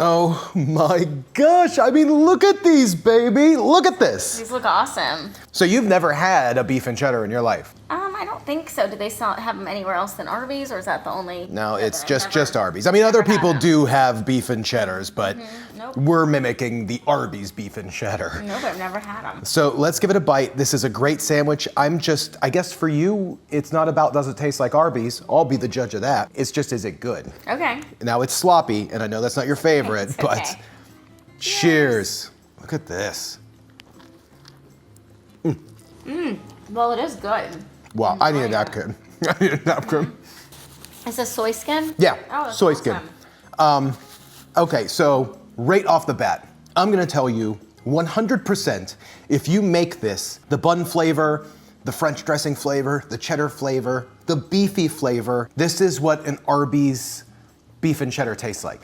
Oh my gosh, I mean, look at these, baby. Look at this. These look awesome. So you've never had a beef and cheddar in your life? I don't think so. Do they have them anywhere else than Arbys, or is that the only? No, it's just Arbys. I mean, other people do have beef and cheddars, but Nope. we're mimicking the Arbys beef and cheddar. Nope, I've never had them. So let's give it a bite. This is a great sandwich. I guess for you, it's not about does it taste like Arbys. I'll be the judge of that. It's just, is it good? Okay. Now it's sloppy, and I know that's not your favorite, It's but okay. cheers. Look at this. Well, it is good. Wow, I need a napkin. I need a napkin. Is this soy skin? Yeah, Oh, that's soy awesome. skin. Okay, so right off the bat, I'm gonna tell you 100% if you make this, the bun flavor, the French dressing flavor, the cheddar flavor, the beefy flavor, this is what an Arby's beef and cheddar tastes like.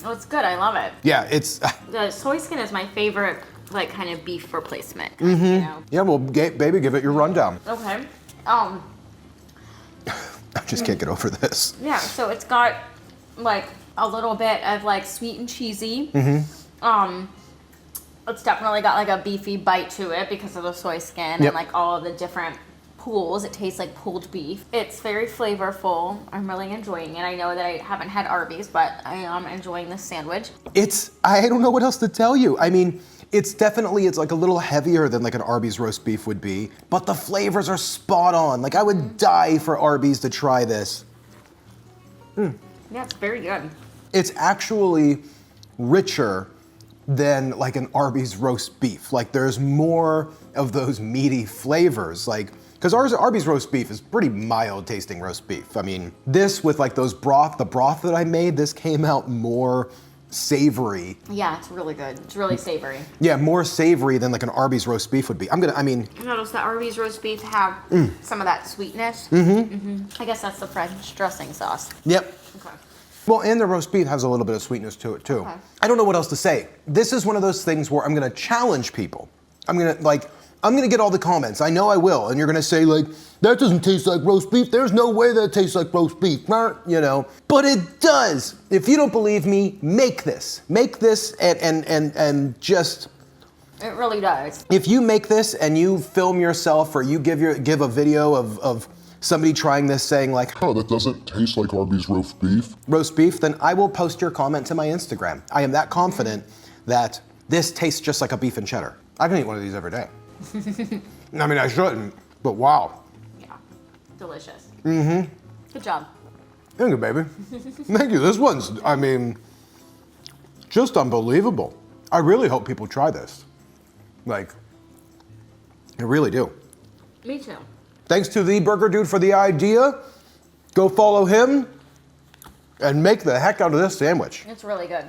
Oh, it's good. I love it. Yeah, it's, The soy skin is my favorite, like, kind of beef replacement. You know? yeah, well, baby, give it your rundown. Okay. I just can't get over this. Yeah, so it's got like a little bit of like sweet and cheesy. It's definitely got like a beefy bite to it because of the soy skin Yep. and like all of the different pools. It tastes like pulled beef. It's very flavorful. I'm really enjoying it. I know that I haven't had Arby's, but I am enjoying this sandwich. I don't know what else to tell you. I mean, it's like a little heavier than like an Arby's roast beef would be, but the flavors are spot on. Like I would die for Arby's to try this. Yeah, it's very good. It's actually richer than like an Arby's roast beef. Like there's more of those meaty flavors. Like, because Arby's roast beef is pretty mild tasting roast beef. I mean, this with like the broth that I made, this came out more savory. Yeah, it's really good. It's really savory. Yeah, more savory than like an Arby's roast beef would be. I noticed that Arby's roast beef have some of that sweetness. I guess that's the French dressing sauce. Yep. Okay. Well, and the roast beef has a little bit of sweetness to it too. Okay. I don't know what else to say. This is one of those things where I'm gonna challenge people. I'm gonna get all the comments. I know I will, and you're gonna say like, that doesn't taste like roast beef. There's no way that tastes like roast beef, you know. But it does. If you don't believe me, make this. Make this and just. It really does. If you make this and you film yourself or you give a video of somebody trying this saying like, Oh, that doesn't taste like Arby's roast beef, then I will post your comment to my Instagram. I am that confident that this tastes just like a beef and cheddar. I can eat one of these every day. I mean, I shouldn't, but wow. Yeah, delicious. Good job. Thank you, baby. Thank you. This one's, I mean, just unbelievable. I really hope people try this. Like, I really do. Me too. Thanks to the Burger Dude for the idea. Go follow him and make the heck out of this sandwich. It's really good.